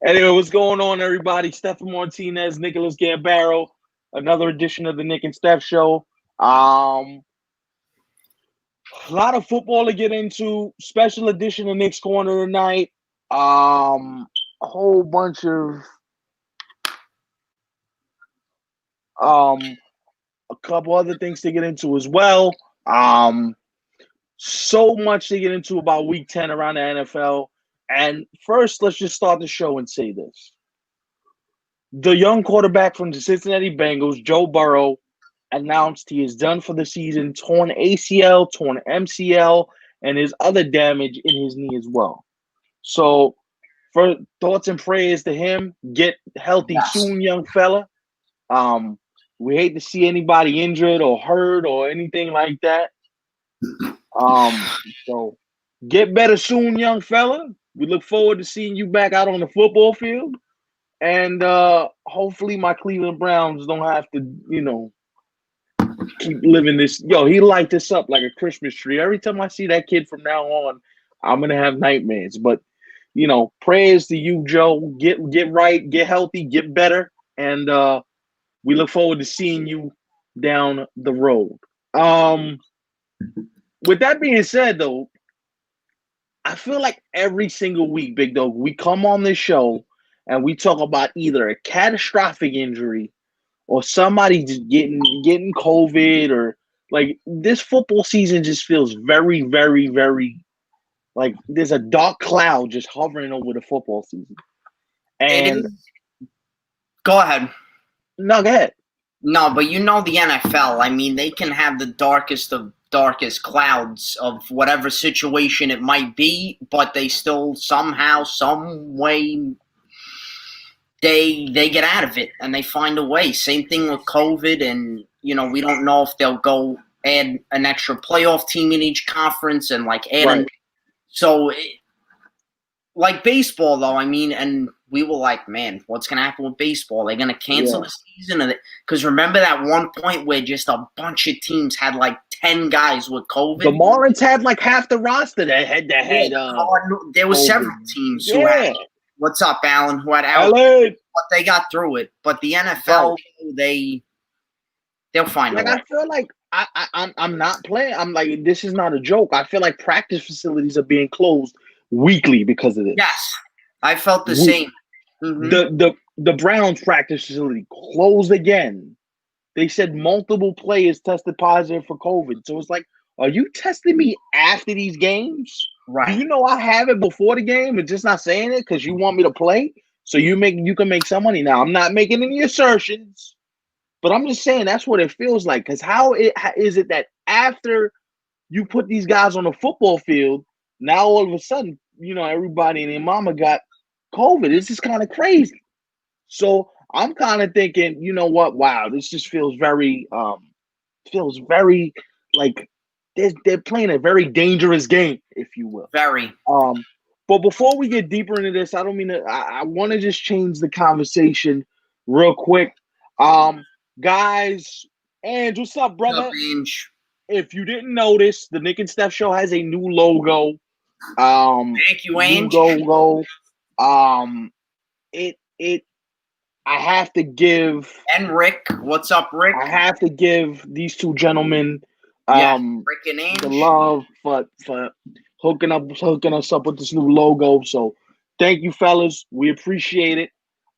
Anyway, what's going on, everybody? Stefan Martinez, Nicholas Gambaro, another edition of the Nick and Steph Show. A lot of football to get into. Special edition of Nick's Corner tonight. A whole bunch of a couple other things to get into as well. So much to get into about Week 10 around the NFL. And first, let's just start the show and say this. The young quarterback from the Cincinnati Bengals, Joe Burrow, announced he is done for the season, torn ACL, torn MCL, and his other damage in his knee as well. So, for thoughts and prayers to him, get healthy soon, young fella. We hate to see anybody injured or hurt or anything like that. So get better soon, young fella. We look forward to seeing you back out on the football field. And hopefully my Cleveland Browns don't have to, keep living this. Yo, he light this up like a Christmas tree. Every time I see that kid from now on, I'm going to have nightmares. But, prayers to you, Joe. Get right, get healthy, get better. And we look forward to seeing you down the road. With that being said, though, I feel like every single week, Big Dog, we come on this show and we talk about either a catastrophic injury or somebody just getting COVID, or like this football season just feels very, very, very like there's a dark cloud just hovering over the football season. And go ahead. No, go ahead. No, but the NFL, I mean, they can have the darkest of darkest clouds of whatever situation it might be, but they still somehow, some way, they get out of it and they find a way. Same thing with COVID, and we don't know if they'll go add an extra playoff team in each conference and add like baseball though, I mean, and we were like, man, what's going to happen with baseball? They're going to cancel the season? Because remember that one point where just a bunch of teams had 10 guys with COVID? The Marlins had half the roster that had there were several teams who had. What's up, Alan? Who had out? But they got through it. But the NFL, they'll find a way. I feel like I'm not playing. I'm like, this is not a joke. I feel like practice facilities are being closed weekly because of this. Yes, I felt the same. Mm-hmm. The Browns practice facility closed again. They said multiple players tested positive for COVID. So it's like, are you testing me after these games? Right. Do you know I have it before the game and just not saying it because you want me to play? So you can make some money. Now, I'm not making any assertions, but I'm just saying that's what it feels like. Because how is it that after you put these guys on the football field, now all of a sudden, everybody and their mama got COVID? It's just kind of crazy. So I'm kind of thinking, you know what? Wow, this just feels very like they're playing a very dangerous game, if you will. Very. But before we get deeper into this, I don't mean to. I want to just change the conversation real quick. Guys, Ange, what's up, brother? What's up, Ange? If you didn't notice, the Nick and Steph Show has a new logo. Thank you, Ange. Logo. I have to give. And Rick, what's up, Rick? I have to give these two gentlemen, Rick and Ange, the love for hooking us up with this new logo. So, thank you, fellas. We appreciate it.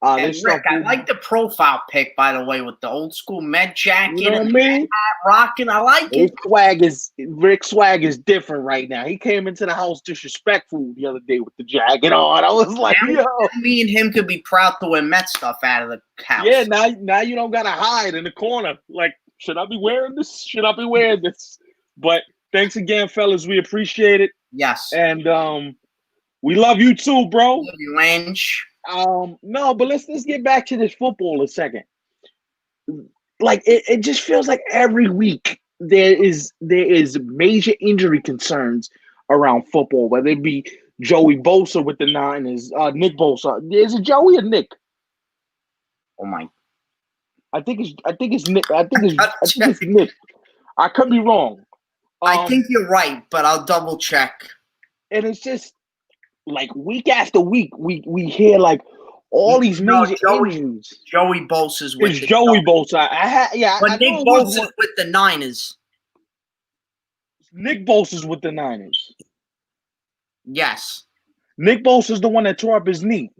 And Rick, I like the profile pic, by the way, with the old school Met jacket and hat rocking. I like it. Rick's swag is different right now. He came into the house disrespectful the other day with the jacket on. I was like, yo. Me and him could be proud to wear Met stuff out of the house. Yeah, now you don't gotta hide in the corner. Like, should I be wearing this? Should I be wearing this? But thanks again, fellas. We appreciate it. Yes. And we love you too, bro. Love you, Ange. No, but let's get back to this football a second. Like it just feels like every week there is major injury concerns around football, whether it be Joey Bosa with the Niners, Nick Bosa. Is it Joey or Nick? Oh my! I think it's Nick. I think it's Nick. I could be wrong. I think you're right, but I'll double check. And it's just like week after week, we hear like, All these No, major injuries. Joey Bosa's with It's the Joey Chargers. Bosa. I But Nick knew it was Bosa's with the Niners. Nick Bosa's with the Niners. Yes. Nick Bosa's the one that tore up his knee.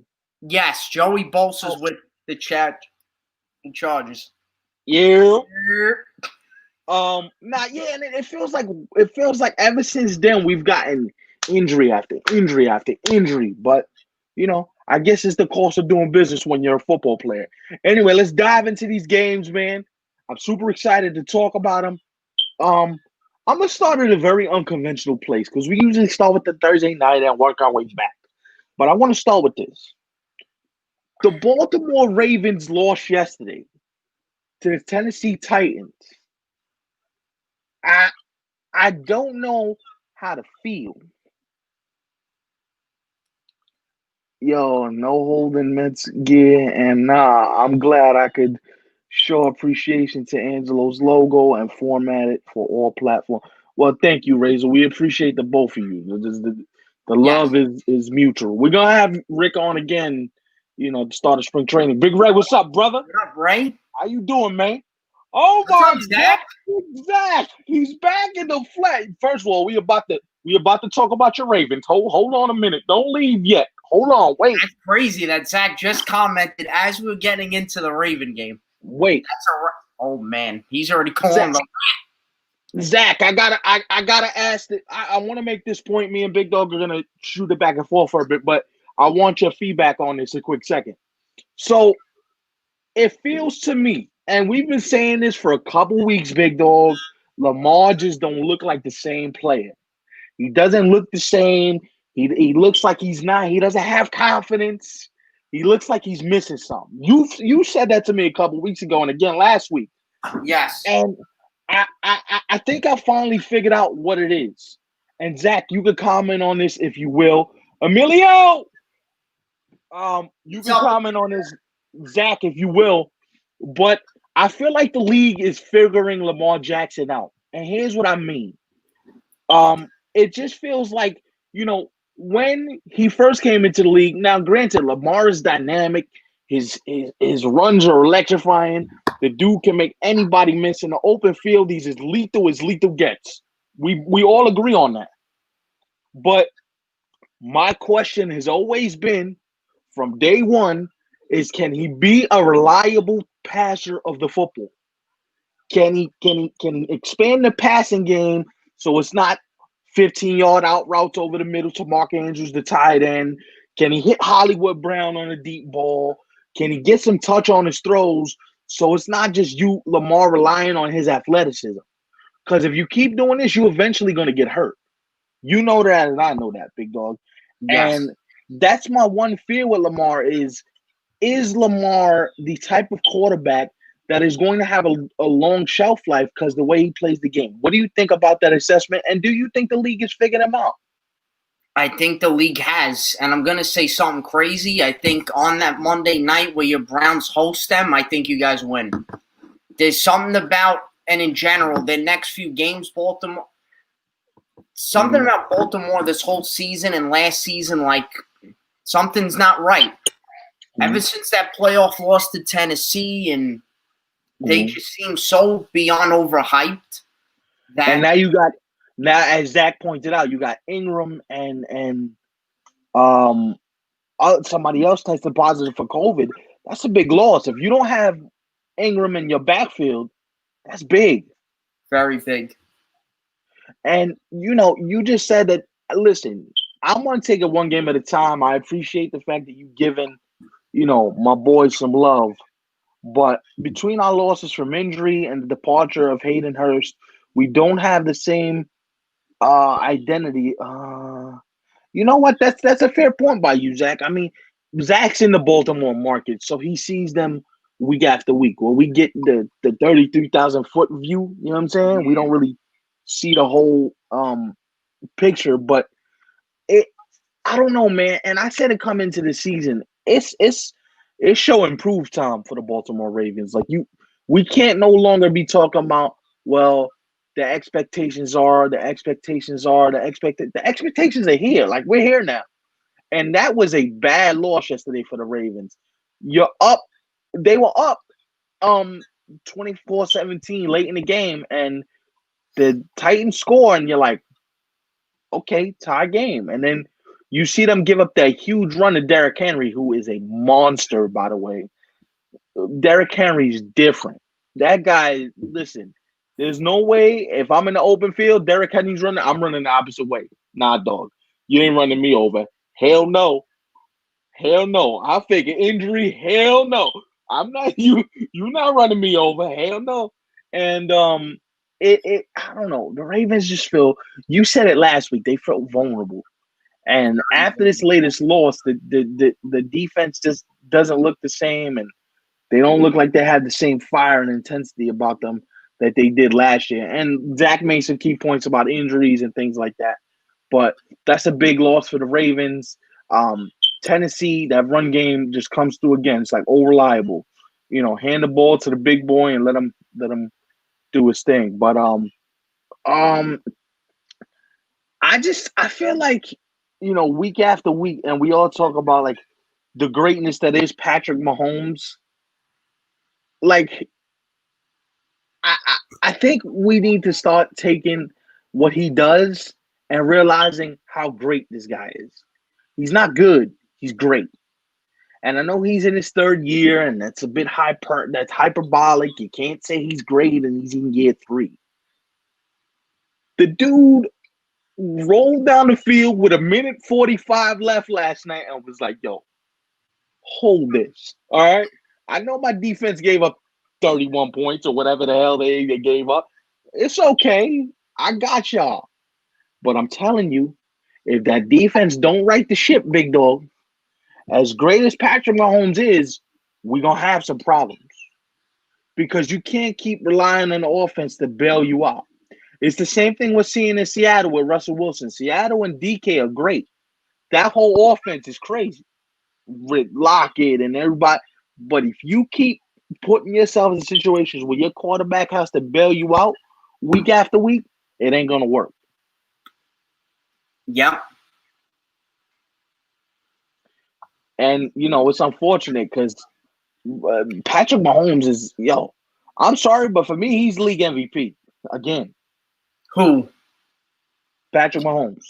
Yes, Joey Bosa's with the Chargers. Yeah. And it feels like ever since then we've gotten injury after injury after injury. But I guess it's the cost of doing business when you're a football player. Anyway, let's dive into these games, man. I'm super excited to talk about them. I'm gonna start at a very unconventional place because we usually start with the Thursday night and work our way back. But I want to start with this. The Baltimore Ravens lost yesterday to the Tennessee Titans. I don't know how to feel. Yo, no holding Mets gear, and I'm glad I could show appreciation to Angelo's logo and format it for all platforms. Well, thank you, Razor. We appreciate the both of you. The love is mutual. We're gonna have Rick on again, to start of spring training. Big Ray, what's up, brother? What up, Ray? How you doing, man? Oh my God, Zach! He's back in the flat. First of all, we about to talk about your Ravens. Hold on a minute. Don't leave yet. Hold on, wait. That's crazy that Zach just commented as we were getting into the Raven game. Wait. Oh man, he's already calling them. Zach, I gotta ask that. I want to make this point. Me and Big Dog are gonna shoot it back and forth for a bit, but I want your feedback on this a quick second. So it feels to me, and we've been saying this for a couple weeks, Big Dog, Lamar just don't look like the same player. He doesn't look the same. He looks like he doesn't have confidence. He looks like he's missing something. You said that to me a couple weeks ago and again last week. Yes. And I think I finally figured out what it is. And Zach, you can comment on this if you will. Emilio, you can comment on this, Zach, if you will. But I feel like the league is figuring Lamar Jackson out. And here's what I mean. It just feels like, when he first came into the league, now granted, Lamar is dynamic. His runs are electrifying. The dude can make anybody miss in the open field. He's as lethal gets. We all agree on that. But my question has always been, from day one, is can he be a reliable passer of the football? Can he expand the passing game so it's not 15-yard out routes over the middle to Mark Andrews, the tight end? Can he hit Hollywood Brown on a deep ball? Can he get some touch on his throws so it's not just Lamar, relying on his athleticism? Because if you keep doing this, you're eventually going to get hurt. You know that, and I know that, Big Dog. Yes. And that's my one fear with Lamar is Lamar the type of quarterback that is going to have a long shelf life because the way he plays the game? What do you think about that assessment? And do you think the league is figuring him out? I think the league has. And I'm going to say something crazy. I think on that Monday night where your Browns host them, I think you guys win. There's something about, and in general, their next few games, Baltimore, something about Baltimore this whole season and last season, like something's not right. Ever since that playoff loss to Tennessee, and they just seem so beyond overhyped. And now as Zach pointed out, you got Ingram and somebody else tested positive for COVID. That's a big loss. If you don't have Ingram in your backfield, that's big. Very big. And, you just said that, listen, I'm going to take it one game at a time. I appreciate the fact that you've given, my boys some love. But between our losses from injury and the departure of Hayden Hurst, we don't have the same identity. You know what? That's a fair point by you, Zach. I mean, Zach's in the Baltimore market, so he sees them week after week. Well, we get the 33,000-foot view. You know what I'm saying? We don't really see the whole picture, but I don't know, man. And I said it come into the season, it's showing proof time for the Baltimore Ravens. Like we can't no longer be talking about, well, the expectations are here. Like, we're here now. And that was a bad loss yesterday for the Ravens. You're up. They were up 24-17 late in the game, and the Titans score, and you're like, okay, tie game. And then you see them give up that huge run to Derrick Henry, who is a monster, by the way. Derrick Henry's different. That guy, listen, there's no way if I'm in the open field, Derrick Henry's running, I'm running the opposite way. Nah, dog. You ain't running me over. Hell no. Hell no. I figure injury. Hell no. I'm not you. You not running me over. Hell no. And I don't know. The Ravens just feel. You said it last week. They felt vulnerable. And after this latest loss, the defense just doesn't look the same, and they don't look like they had the same fire and intensity about them that they did last year. And Zach made some key points about injuries and things like that. But that's a big loss for the Ravens. Tennessee, that run game just comes through again. It's like reliable. Hand the ball to the big boy and let him do his thing. But I feel like, week after week, and we all talk about like the greatness that is Patrick Mahomes. Like, I think we need to start taking what he does and realizing how great this guy is. He's not good. He's great. And I know he's in his third year, and that's a bit that's hyperbolic. You can't say he's great and he's in year 3. The dude rolled down the field with 1:45 left last night and was like, yo, hold this. All right. I know my defense gave up 31 points or whatever the hell they gave up. It's okay. I got y'all. But I'm telling you, if that defense don't right the ship, big dog, as great as Patrick Mahomes is, we're going to have some problems. Because you can't keep relying on the offense to bail you out. It's the same thing we're seeing in Seattle with Russell Wilson. Seattle and DK are great. That whole offense is crazy. With Lockett and everybody. But if you keep putting yourself in situations where your quarterback has to bail you out week after week, it ain't going to work. Yeah. And, it's unfortunate because Patrick Mahomes is, I'm sorry, but for me, he's league MVP again. Who? Patrick Mahomes.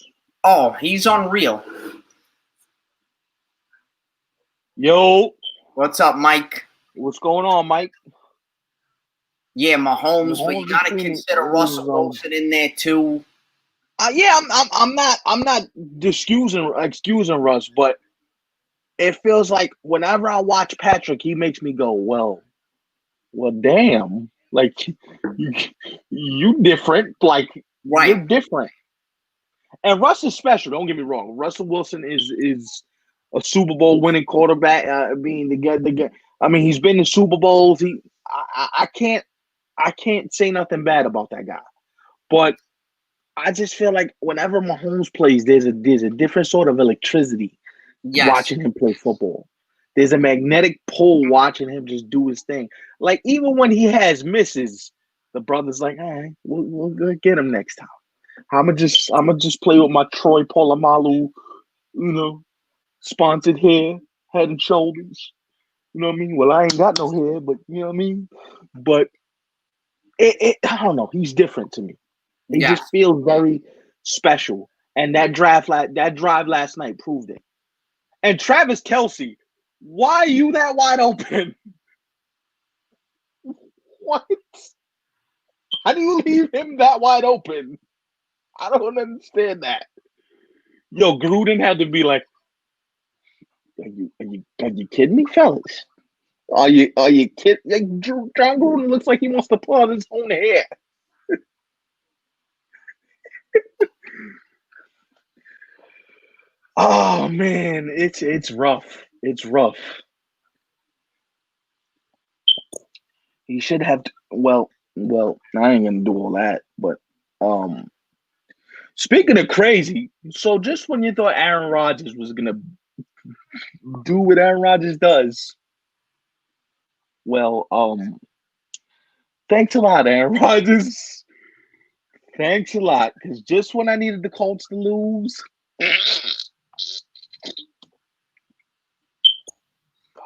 Oh, he's unreal. Yo. What's up, Mike? What's going on, Mike? Yeah, Mahomes, but you got to consider Russell Wilson in there too. Yeah, I'm not excusing Russ, but it feels like whenever I watch Patrick, he makes me go, well, damn, like you different, like right. You're different. And Russ is special. Don't get me wrong. Russell Wilson is a Super Bowl winning quarterback. Being the guy. I mean, he's been to Super Bowls. I can't say nothing bad about that guy, but I just feel like whenever Mahomes plays, there's a different sort of electricity watching him play football. There's a magnetic pull watching him just do his thing. Like, even when he has misses, the brother's like, all right, we'll get him next time. I'ma just play with my Troy Polamalu, sponsored hair, Head and Shoulders. You know what I mean? Well, I ain't got no hair, but you know what I mean? But I don't know. He's different to me. He just feels very special. And that drive last night proved it. And Travis Kelce, why are you that wide open? What? How do you leave him that wide open? I don't understand that. Yo, Gruden had to be like, are you kidding me, fellas? Are you kidding? Like, John Gruden looks like he wants to pull out his own hair. Oh man, it's rough. It's rough. He should have. Well, I ain't gonna do all that. But speaking of crazy, so just when you thought Aaron Rodgers was gonna do what Aaron Rodgers does, well, thanks a lot, Aaron Rodgers. Thanks a lot, because just when I needed the Colts to lose,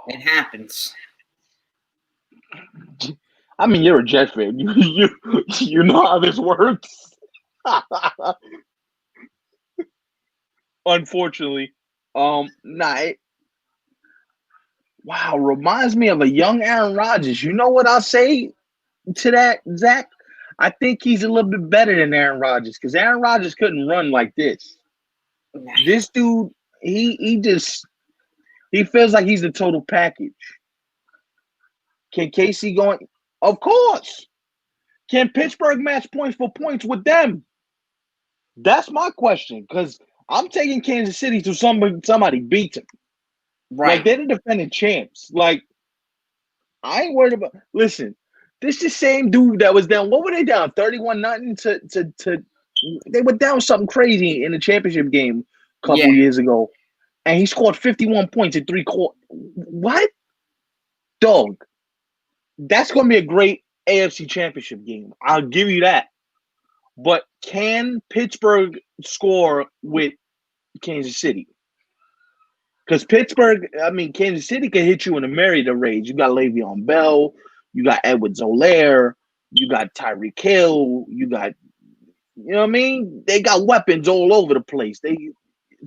It happens. I mean, you're a Jets fan. You know how this works. Unfortunately, nah. Wow, reminds me of a young Aaron Rodgers. You know what I'll say to that, Zach? I think he's a little bit better than Aaron Rodgers because Aaron Rodgers couldn't run like this. This dude, he feels like he's the total package. Can KC go? Of course. Can Pittsburgh match points for points with them? That's my question because I'm taking Kansas City to somebody beat them. Right. Like they're the defending champs. Like I ain't worried about. Listen, this the same dude that was down. What were they down? 31-0 to. They were down something crazy in the championship game a couple years ago, and he scored 51 points in 3 quarters. What, dog? That's going to be a great AFC Championship game. I'll give you that. But can Pittsburgh score with Kansas City? Because Kansas City can hit you in a myriad of ways. You got Le'Veon Bell, you got Edwards-Helaire, you got Tyreek Hill, you know what I mean? They got weapons all over the place.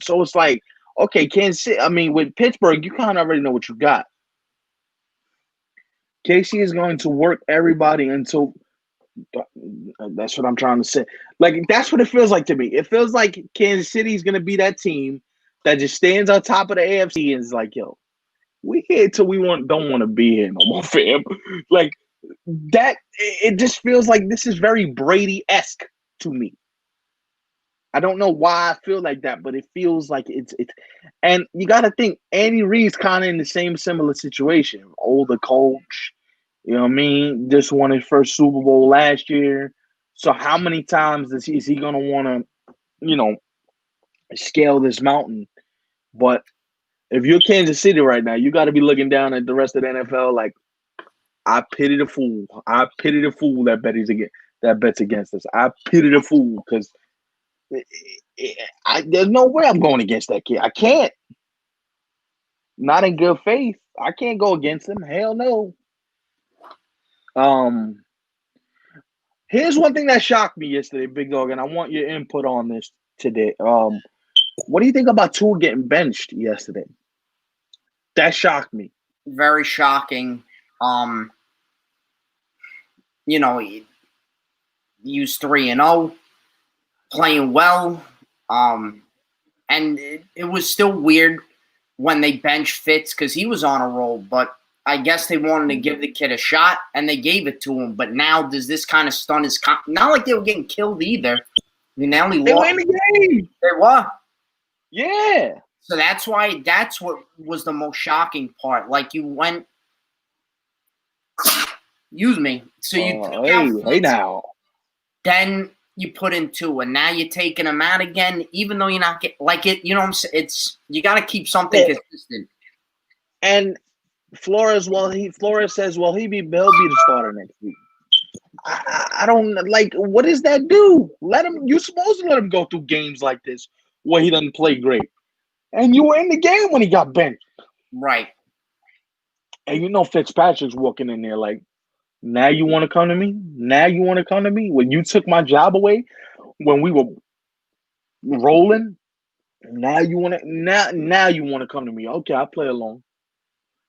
So it's like, okay, Kansas City. With Pittsburgh, you kind of already know what you got. KC is going to work everybody until. That's what I'm trying to say. Like that's what it feels like to me. It feels like Kansas City is going to be that team that just stands on top of the AFC and is like, yo, we here till we don't want to be here no more, fam. Like that, it just feels like this is very Brady-esque to me. I don't know why I feel like that, but it feels like it's. And you got to think Andy Reid's kind of in the similar situation. Older coach, you know what I mean? Just won his first Super Bowl last year. So how many times is he going to want to, scale this mountain? But if you're Kansas City right now, you got to be looking down at the rest of the NFL like, I pity the fool. I pity the fool that bets against us. I pity the fool because there's no way I'm going against that kid. I can't. Not in good faith. I can't go against him. Hell no. Here's one thing that shocked me yesterday, Big Dog, and I want your input on this today. What do you think about Tua getting benched yesterday? That shocked me. Very shocking. He used 3-0, playing well. And it was still weird when they benched Fitz because he was on a roll, but I guess they wanted to give the kid a shot, and they gave it to him. But now does this kind of stun his not like they were getting killed either. They only lost. They were in the game. They were. Yeah. So that's what was the most shocking part. Like you went excuse me. So you took out Fitz, hey now. Then you put in Tua, and now you're taking him out again, even though you're not getting like it. You know what I'm saying? It's you got to keep something consistent. And Flores says, he'll be the starter next week. I don't like. What does that do? You're supposed to let him go through games like this where he doesn't play great, and you were in the game when he got benched, right? And Fitzpatrick's walking in there like, now you want to come to me? Now you want to come to me when you took my job away when we were rolling? Now you want to come to me? Okay, I'll play along.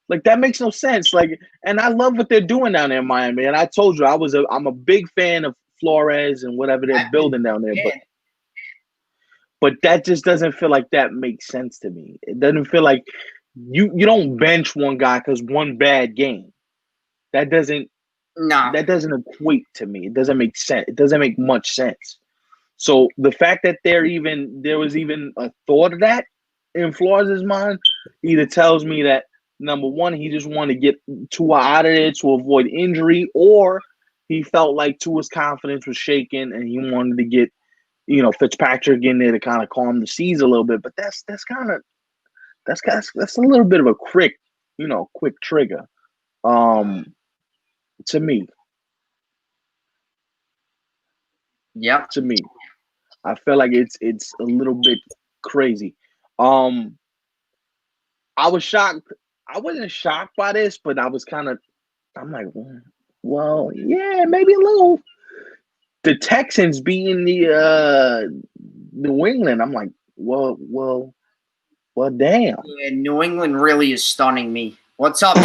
Like that makes no sense. Like, and I love what they're doing down there in Miami. And I told you I'm a big fan of Flores and whatever they're building down there. Yeah. But that just doesn't feel like that makes sense to me. It doesn't feel like you don't bench one guy because one bad game. That doesn't equate to me. It doesn't make sense. It doesn't make much sense. So the fact that there was even a thought of that in Flores' mind either tells me that number one, he just wanted to get Tua out of there to avoid injury, or he felt like Tua's confidence was shaken and he wanted to get, Fitzpatrick in there to kind of calm the seas a little bit. But that's a little bit of a quick trigger, to me. Yeah. To me, I feel like it's a little bit crazy. I was shocked. I wasn't shocked by this, but I'm like, well, yeah, maybe a little. The Texans beating the New England. I'm like, well, damn. Yeah, New England really is stunning me. What's up?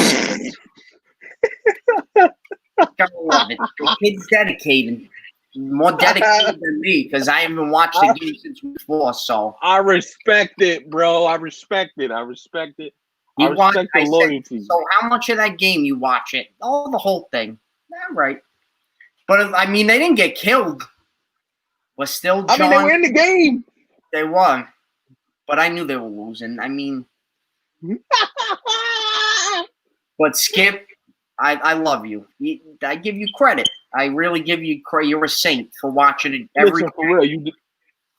Gotta love it. Your kid's dedicated. More dedicated than me because I haven't watched the game since before. So I respect it, bro. I respect it. I respect the loyalty. So how much of that game you watch it? Oh, the whole thing. Yeah, right. But I mean, they didn't get killed. But still, John, they were in the game. They won. But I knew they were losing. I mean, but Skip, I love you. I give you credit. I really give you credit. You're a saint for watching it every Listen, for real,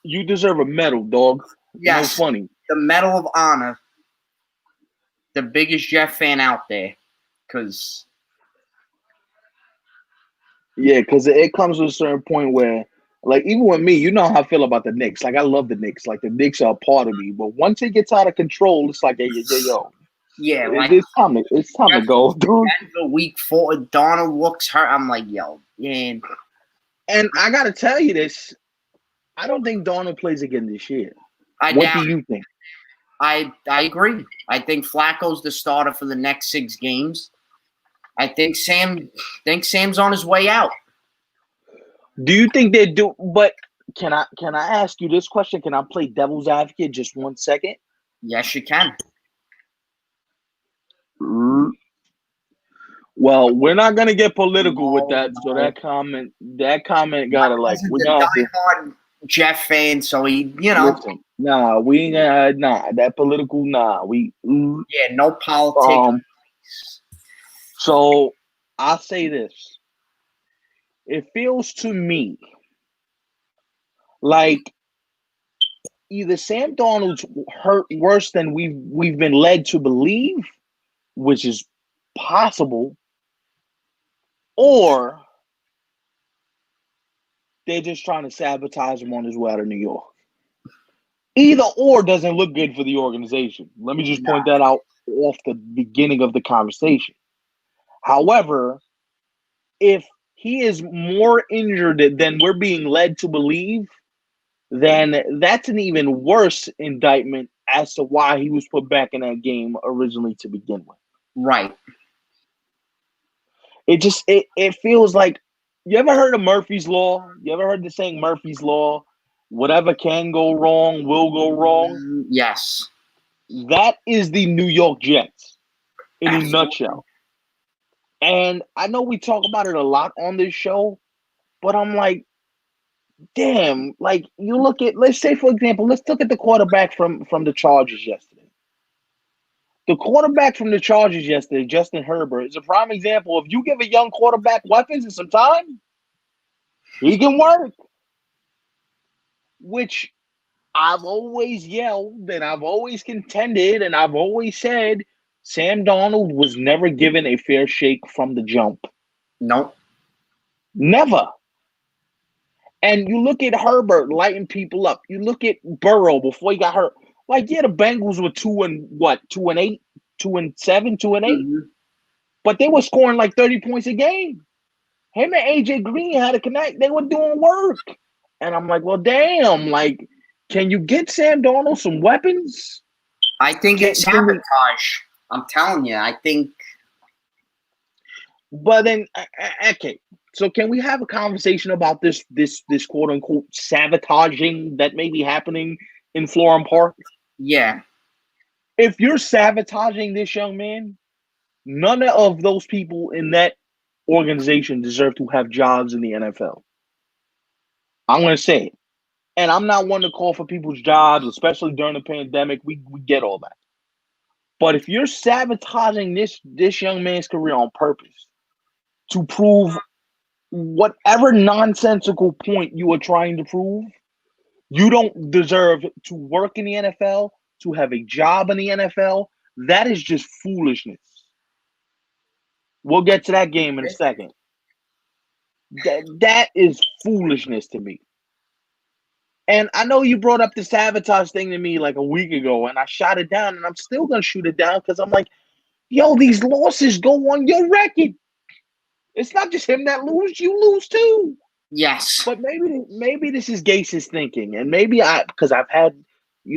you deserve a medal, dog. Yes, no funny. The Medal of Honor. The biggest Jeff fan out there, because it comes to a certain point where, like, even with me, you know how I feel about the Knicks. Like, I love the Knicks. Like, the Knicks are a part of me. But once it gets out of control, it's like, yo. Yeah, like, it's time to go, dude. The week 4, Donald looks hurt. I'm like, yo, man. And I gotta tell you this, I don't think Donald plays again this year. What do you think? I agree. I think Flacco's the starter for the next 6 games. I think Sam's on his way out. Do you think they do? But can I ask you this question? Can I play devil's advocate just 1 second? Yes, you can. Well, we're not gonna get political with that. No. So that comment gotta like we're gonna diehard Jeff fan. So he, listen, nah, we ain't gonna that political. Nah, we no politics. So I'll say this: it feels to me like either Sam Darnold's hurt worse than we've been led to believe, which is possible, or they're just trying to sabotage him on his way out of New York. Either or doesn't look good for the organization. Let me just point that out off the beginning of the conversation. However, if he is more injured than we're being led to believe, then that's an even worse indictment as to why he was put back in that game originally to begin with. Right. It feels like, you ever heard of Murphy's Law? You ever heard the saying Murphy's Law? Whatever can go wrong will go wrong. Yes. That is the New York Jets in a nutshell. And I know we talk about it a lot on this show, but I'm like, damn, like you look at, let's say, for example, let's look at the quarterback from the Chargers yesterday. The quarterback from the Chargers yesterday, Justin Herbert, is a prime example. If you give a young quarterback weapons and some time, he can work. Which I've always yelled and I've always contended and I've always said Sam Darnold was never given a fair shake from the jump. Nope. Never. And you look at Herbert lighting people up. You look at Burrow before he got hurt. Like, yeah, the Bengals were 2-8, 2-7, 2-8. Mm-hmm. But they were scoring like 30 points a game. Him and AJ Green had to connect. They were doing work. And I'm like, well, damn, like, can you get Sam Darnold some weapons? I think it's sabotage. I'm telling you, I think. But then, okay. So can we have a conversation about this quote unquote sabotaging that may be happening in Florham Park? Yeah. If you're sabotaging this young man, none of those people in that organization deserve to have jobs in the NFL. I'm going to say it. And I'm not one to call for people's jobs, especially during the pandemic. We get all that. But if you're sabotaging this young man's career on purpose to prove whatever nonsensical point you are trying to prove, you don't deserve to work in the NFL, to have a job in the NFL. That is just foolishness. We'll get to that game in a second. That is foolishness to me. And I know you brought up the sabotage thing to me like a week ago, and I shot it down, and I'm still going to shoot it down because I'm like, yo, these losses go on your record. It's not just him that lose; you lose too. Yes. But maybe this is Gase's thinking, and maybe because I've had,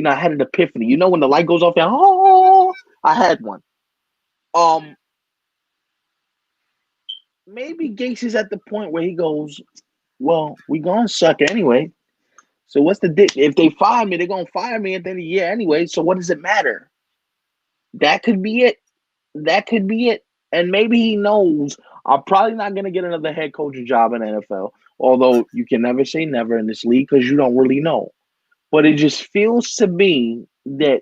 I had an epiphany. You know, when the light goes off, I had one. Maybe Gase is at the point where he goes, well, we gonna suck anyway. So what's the dick? If they fire me, they're gonna fire me at the end of the year anyway. So what does it matter? That could be it. That could be it. And maybe he knows I'm probably not gonna get another head coaching job in the NFL. Although you can never say never in this league because you don't really know. But it just feels to me that,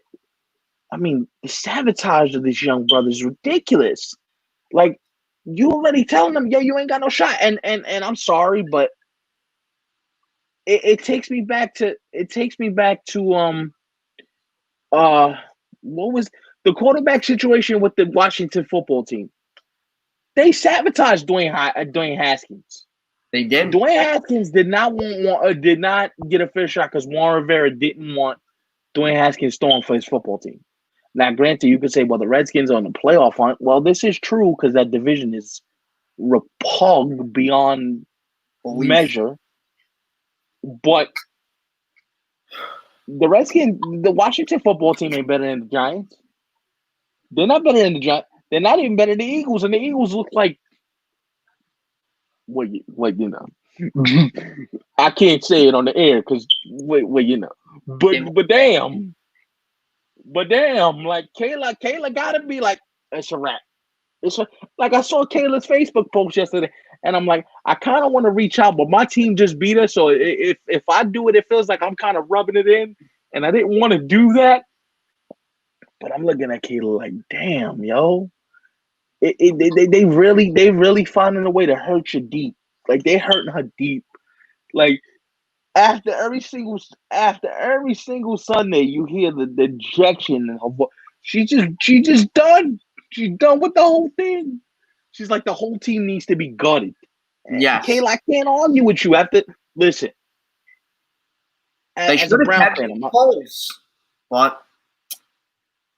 the sabotage of this young brother is ridiculous. Like, you already telling them, yo, you ain't got no shot. And I'm sorry, but it takes me back to what was the quarterback situation with the Washington football team? They sabotaged Dwayne Haskins. They did. Dwayne Haskins did not get a fair shot because Juan Rivera didn't want Dwayne Haskins throwing for his football team. Now, granted, you could say, well, the Redskins are on the playoff hunt. Well, this is true because that division is repugnant beyond measure. But the Washington football team ain't better than the Giants. They're not better than the Giants. They're not even better than the Eagles, and the Eagles look like I can't say it on the air because but damn, like Kayla gotta be like, it's a wrap. Like I saw Kayla's Facebook post yesterday, and I'm like, I kind of want to reach out, but my team just beat us. So if I do it, it feels like I'm kind of rubbing it in, and I didn't want to do that. But I'm looking at Kayla like, damn, yo, they really finding a way to hurt you deep. Like they hurting her deep. Like after every single Sunday, you hear the dejection in her voice. She just done. She's done with the whole thing. She's like, the whole team needs to be gutted. Yes. Kayla, I can't argue with you after. Listen. They should have kept it close. But,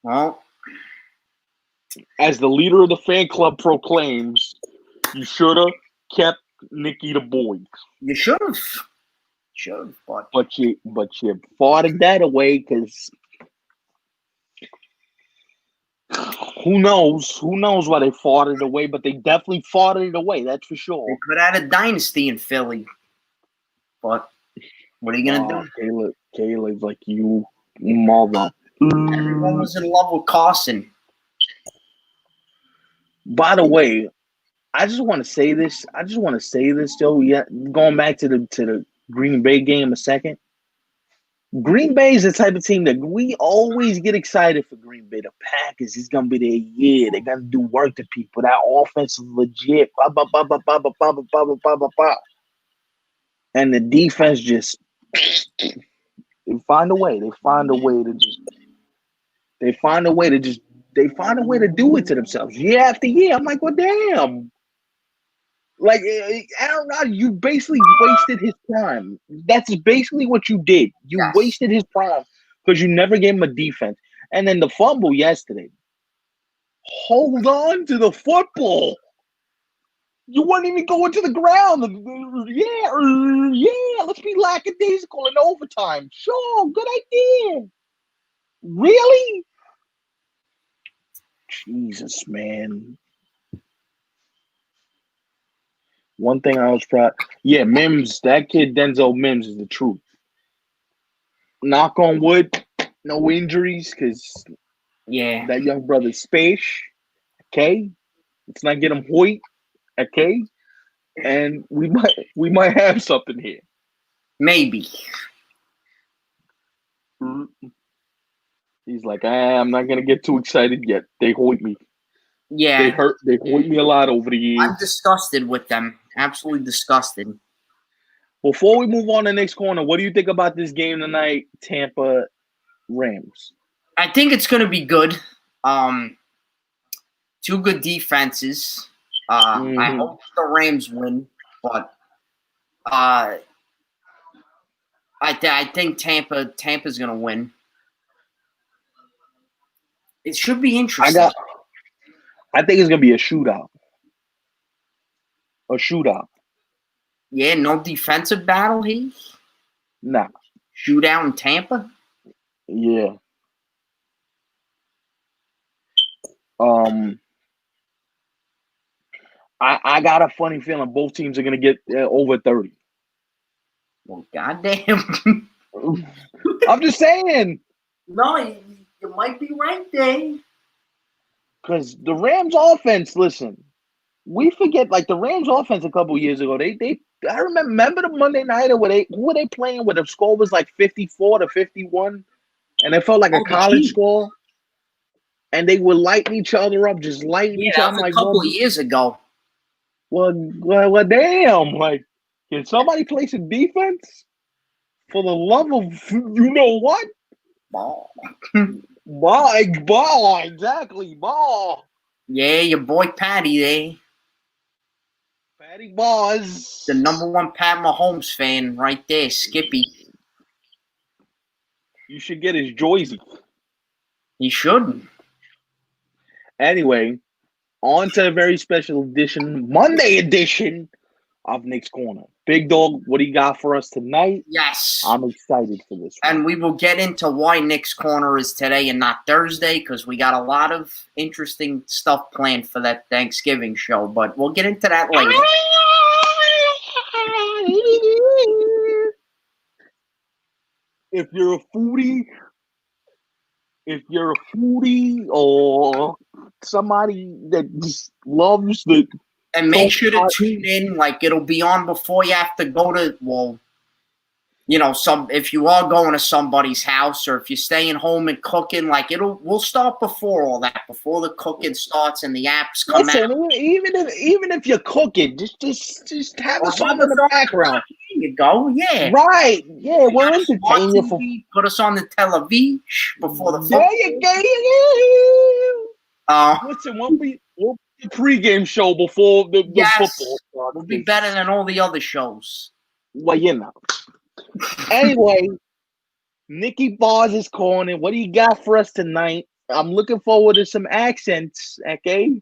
well. As the leader of the fan club proclaims, you should have kept Nikki the boys. You should have. But you farted that away because who knows why they farted it away, but they definitely farted it away, that's for sure. They could have had a dynasty in Philly. But what are you gonna do? Kayla's like, you mother. Everyone was in love with Carson. By the way, I just want to say this, Joe. Yeah, going back to the Green Bay game a second. Green Bay is the type of team that we always get excited for. Green Bay, the Packers, it's gonna be their year. They're gonna do work to people. That offense is legit. And the defense just they find a way to do it to themselves year after year. I'm like, well, damn. Like, Aaron Rodgers, you basically wasted his prime. That's basically what you did. You wasted his prime because you never gave him a defense. And then the fumble yesterday. Hold on to the football. You weren't even going to the ground. Yeah, let's be lackadaisical in overtime. Sure, good idea. Really? Jesus, man. One thing I was proud. Yeah, Mims, that kid Denzel Mims is the truth. Knock on wood, no injuries, because that young brother's space. Okay, let's not get him Hoyt. Okay, and we might have something here. Maybe. He's like, I'm not gonna get too excited yet. They Hoyt me. Yeah, they hurt me a lot over the years. I'm disgusted with them. Absolutely disgusted. Before we move on to the next corner, what do you think about this game tonight, Tampa Rams? I think it's going to be good. Two good defenses. I hope the Rams win, but I think Tampa's going to win. It should be interesting. I think it's gonna be a shootout. A shootout. Yeah, no defensive battle, Nah. Shootout in Tampa? Yeah. Um, I got a funny feeling both teams are gonna get over 30. Well, goddamn. I'm just saying, No, you might be right there. because the Rams offense. Listen, we forget like the Rams offense a couple years ago. I remember the Monday nighter where who were they playing where the score was like 54-51, and it felt like a Oh, the college Chiefs. score. And they were lighting each other up, just lighting Yeah, each that other. was I'm a like, couple of years ago. well, damn! Like, can somebody play some defense? For the love of you know what? Ball. Ball, exactly, ball. Yeah, your boy Patty there. Patty Bars. The #1 Pat Mahomes fan right there, Skippy. You should get his jersey. He shouldn't. Anyway, on to a very special edition, Monday edition of Nick's Corner. Big Dog, what do you got for us tonight? Yes. I'm excited for this one. And we will get into why Nick's Corner is today and not Thursday, because we got a lot of interesting stuff planned for that Thanksgiving show. But we'll get into that later. If you're a foodie or somebody that just loves the And make sure to tune in. Like, it'll be on before you have to go to, well, if you are going to somebody's house or if you're staying home and cooking, like we'll start before all that, before the cooking starts and the apps come out. Even if you're cooking, just have a song in the background. There you go, yeah. Right, yeah, we'll entertain you for. Put us on the television before the football. There you go. Listen, we'll be the pregame show before the football starts. We'll be better than all the other shows. Well, you know. Anyway, Nicky Bars' Corner. What do you got for us tonight? I'm looking forward to some accents, okay?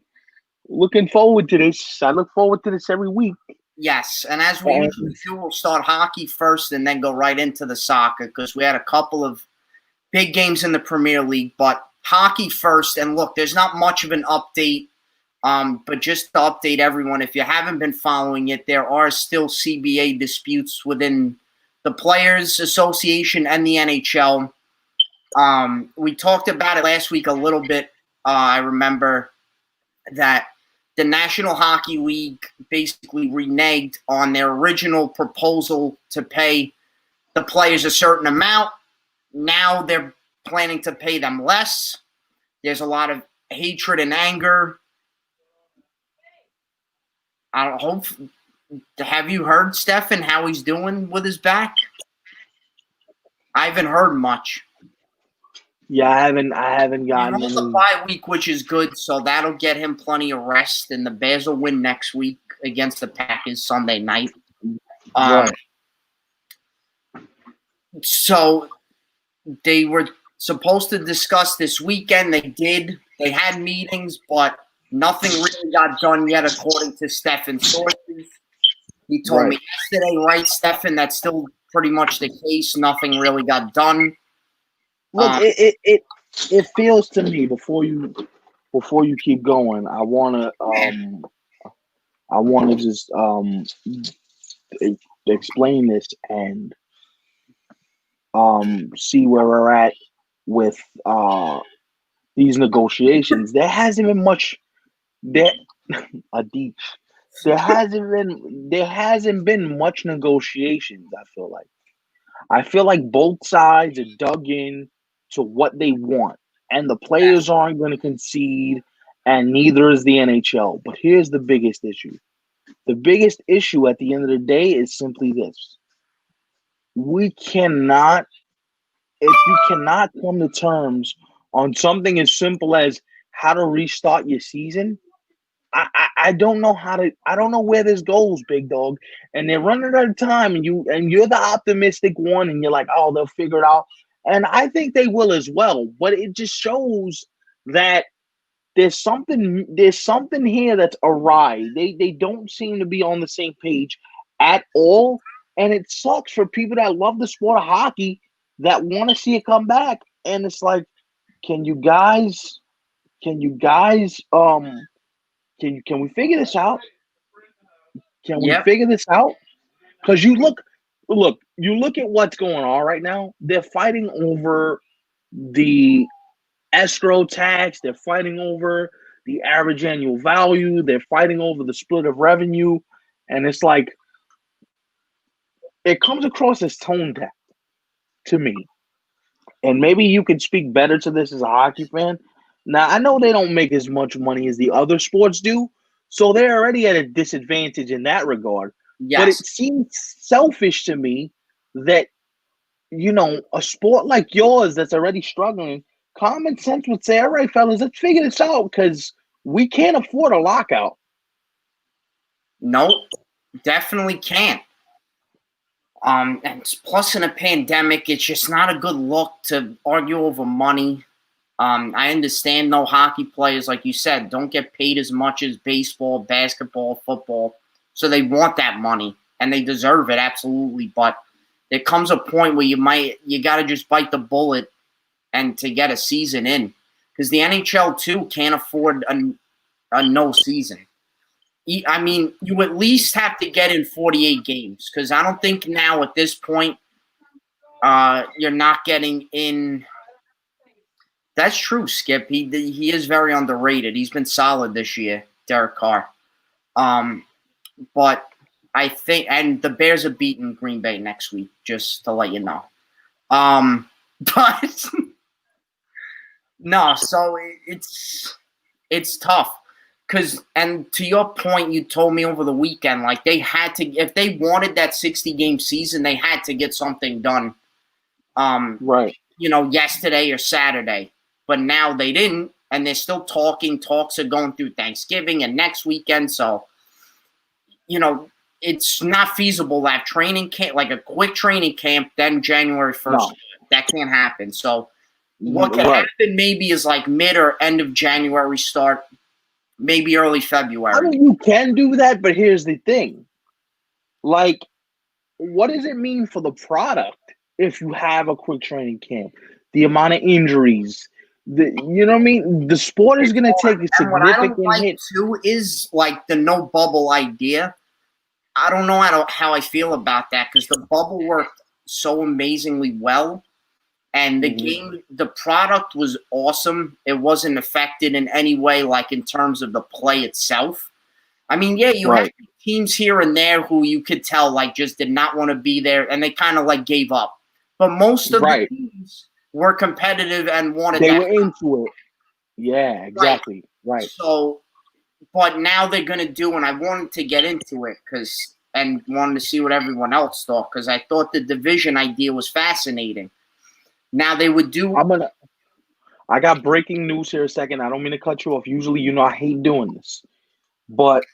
Looking forward to this. I look forward to this every week. Yes, and as we usually do, we'll start hockey first and then go right into the soccer because we had a couple of big games in the Premier League, but hockey first. And look, there's not much of an update, but just to update everyone, if you haven't been following it, there are still CBA disputes within the Players Association and the NHL. We talked about it last week a little bit. I remember that the National Hockey League basically reneged on their original proposal to pay the players a certain amount. Now they're planning to pay them less. There's a lot of hatred and anger. Have you heard, Stefan, how he's doing with his back? I haven't heard much. Yeah, I haven't gotten It's a bye week, which is good, so that'll get him plenty of rest, and the Bears will win next week against the Packers Sunday night. Right. So they were supposed to discuss this weekend. They did. They had meetings, but nothing really got done yet, according to Stefan's sources. He told me yesterday, right, Stefan, that's still pretty much the case. Nothing really got done. Look, it feels to me before you keep going. I wanna just explain this and see where we're at with these negotiations. There hasn't been much. There hasn't been much negotiations. I feel like both sides are dug in to what they want, and the players aren't going to concede, and neither is the NHL. But here's the biggest issue. The biggest issue at the end of the day is simply this. If you cannot come to terms on something as simple as how to restart your season, I don't know I don't know where this goes, big dog. And they're running out of time, and you're the optimistic one, and you're like, oh, they'll figure it out. And I think they will as well. But it just shows that there's something here that's awry. They don't seem to be on the same page at all, and it sucks for people that love the sport of hockey that want to see it come back. And it's like, can you guys can we figure this out? Can we Yep. figure this out? Because you look at what's going on right now. They're fighting over the escrow tax. They're fighting over the average annual value. They're fighting over the split of revenue. And it's like, it comes across as tone deaf to me. And maybe you can speak better to this as a hockey fan. Now, I know they don't make as much money as the other sports do, so they're already at a disadvantage in that regard. Yes. But it seems selfish to me that, a sport like yours that's already struggling, common sense would say, all right, fellas, let's figure this out because we can't afford a lockout. No, definitely can't. And plus in a pandemic, it's just not a good look to argue over money. I understand no hockey players, like you said, don't get paid as much as baseball, basketball, football. So they want that money and they deserve it, absolutely. But there comes a point where you got to just bite the bullet and to get a season in, because the NHL too can't afford a no season. I mean, you at least have to get in 48 games, because I don't think now at this point you're not getting in. That's true, Skip. He is very underrated. He's been solid this year, Derek Carr. But I think, and the Bears are beating Green Bay next week, just to let you know. But no, so it's tough. And to your point, you told me over the weekend, like they had to, if they wanted that 60-game season, they had to get something done. Right. Yesterday or Saturday. But now they didn't, and they're still talking. Talks are going through Thanksgiving and next weekend. So, it's not feasible to have training camp, like a quick training camp, then January 1st. No. That can't happen. So what can happen maybe is like mid or end of January start, maybe early February. I mean, you can do that, but here's the thing. Like, what does it mean for the product if you have a quick training camp? The amount of injuries. You know what I mean? The sport is going to take a significant what I don't like hit. Too is like the no bubble idea. I don't know how I feel about that, because the bubble worked so amazingly well, and the game, the product was awesome. It wasn't affected in any way, like in terms of the play itself. I mean, yeah, you had teams here and there who you could tell like just did not want to be there, and they kind of like gave up. But most of the teams were competitive and wanted They were into it. Yeah, exactly. Right. So, but now they're going to do, and I wanted to get into it and wanted to see what everyone else thought, because I thought the division idea was fascinating. Now they would do. I got breaking news here a second. I don't mean to cut you off. Usually, I hate doing this. But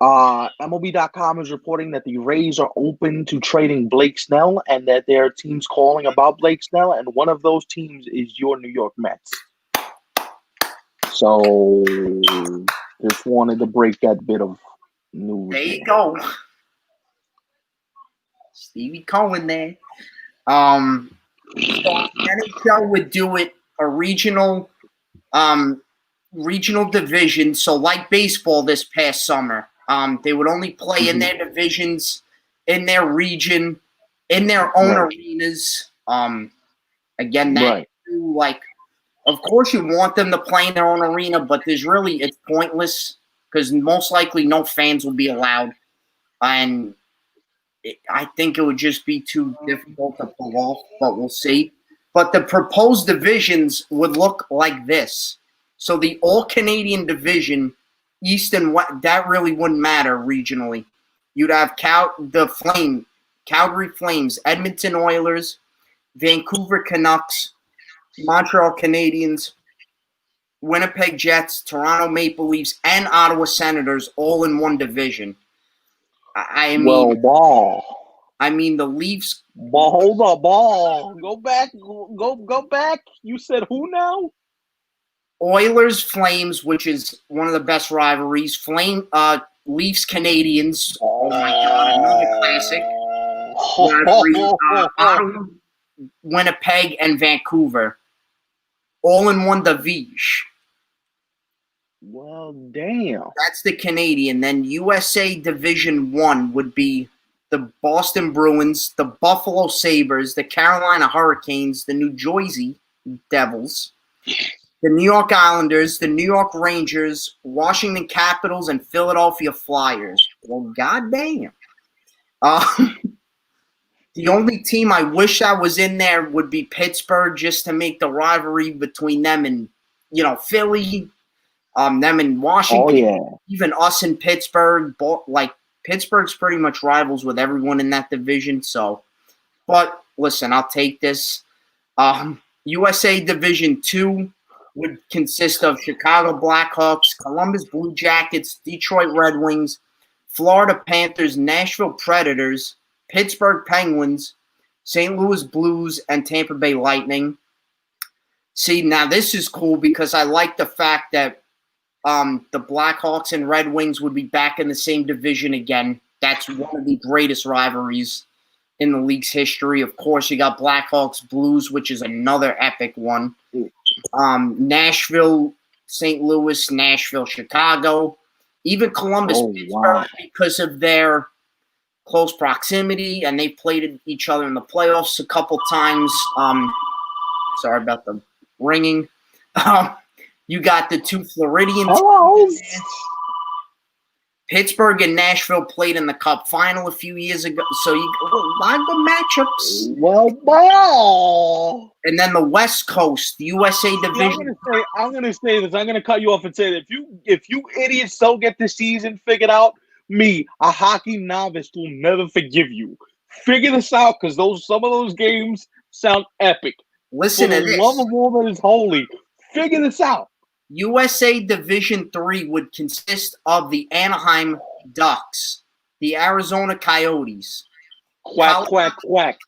MLB.com is reporting that the Rays are open to trading Blake Snell, and that there are teams calling about Blake Snell, and one of those teams is your New York Mets. So, just wanted to break that bit of news. There you go. Stevie Cohen there. So NHL would do it a regional division. So like baseball this past summer, they would only play in their divisions, in their region, in their own arenas. Again, that like, of course you want them to play in their own arena, but it's pointless, because most likely no fans will be allowed, and I think it would just be too difficult to pull off, but we'll see. But the proposed divisions would look like this. So the All-Canadian division, East and West, that really wouldn't matter regionally. You'd have Calgary Flames, Edmonton Oilers, Vancouver Canucks, Montreal Canadiens, Winnipeg Jets, Toronto Maple Leafs, and Ottawa Senators all in one division. I mean, the Leafs. Hold up, ball. Go back. Go back. You said who now? Oilers Flames, which is one of the best rivalries. Leafs Canadians. Oh my God, another classic rivalry. Ottawa, Winnipeg, and Vancouver, all in one division. Well, damn. That's the Canadian. Then USA Division I would be the Boston Bruins, the Buffalo Sabres, the Carolina Hurricanes, the New Jersey Devils, the New York Islanders, the New York Rangers, Washington Capitals, and Philadelphia Flyers. Well, goddamn. The only team I wish I was in there would be Pittsburgh, just to make the rivalry between them and, Philly, them and Washington. Oh, yeah. Even us in Pittsburgh. Pittsburgh's pretty much rivals with everyone in that division. So, but listen, I'll take this. USA Division II would consist of Chicago Blackhawks, Columbus Blue Jackets, Detroit Red Wings, Florida Panthers, Nashville Predators, Pittsburgh Penguins, St. Louis Blues, and Tampa Bay Lightning. See, now this is cool because I like the fact that the Blackhawks and Red Wings would be back in the same division again. That's one of the greatest rivalries in the league's history. Of course, you got Blackhawks Blues, which is another epic one. Nashville, St. Louis, Nashville, Chicago, even Columbus, Pittsburgh, because of their close proximity, and they played each other in the playoffs a couple times. Sorry about the ringing. You got the two Floridian teams. Pittsburgh and Nashville played in the Cup final a few years ago, so you got a lot of good matchups. Well. And then the West Coast, the USA Division. I'm gonna say this. I'm gonna cut you off and say that if you idiots don't get this season figured out, me, a hockey novice, will never forgive you. Figure this out, because some of those games sound epic. Listen to this. The love of all that is holy. Figure this out. USA Division III would consist of the Anaheim Ducks, the Arizona Coyotes. Quack, quack, quack.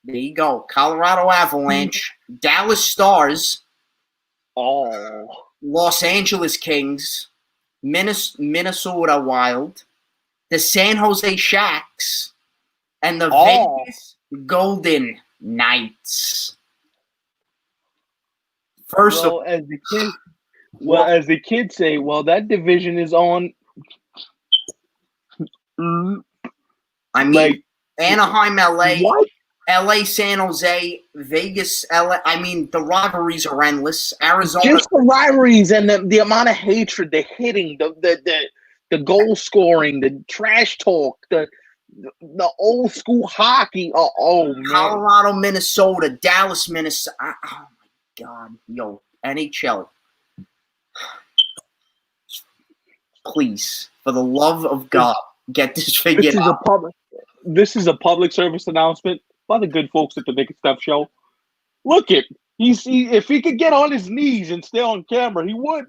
There you go. Colorado Avalanche, Dallas Stars, Los Angeles Kings, Minnesota Wild, the San Jose Sharks, and the Vegas Golden Knights. As the kids say, that division is on. I mean, Anaheim, LA, what? LA, San Jose, Vegas, LA. I mean, the rivalries are endless. Arizona, just the rivalries and the amount of hatred, the hitting, the goal scoring, the trash talk, the old school hockey. Man. Colorado, Minnesota, Dallas, Minnesota. Oh my God, yo, NHL. Please, for the love of God, get this figured out. This is a public service announcement by the good folks at the Nick and Steph Show. Look at if he could get on his knees and stay on camera, he would.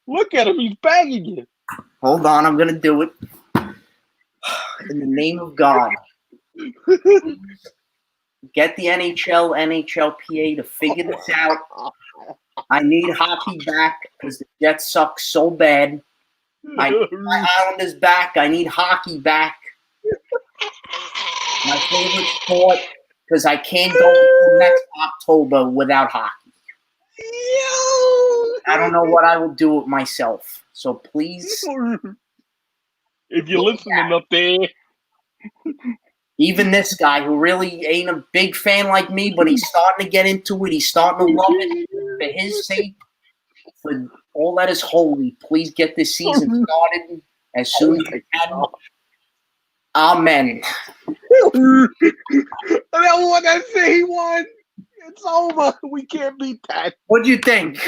Look at him, he's banging you. Hold on, I'm gonna do it. In the name of God. Get the NHLPA to figure this out. I need hockey back because the Jets suck so bad. I need my Islanders back. I need hockey back. My favorite sport, because I can't go until next October without hockey. I don't know what I will do with myself. So please. If you're listening up there. Even this guy who really ain't a big fan like me, but he's starting to get into it. He's starting to love it for his sake. For all that is holy, please get this season started as soon as you can. Amen. That one that say he won. It's over. We can't beat that. What do you think?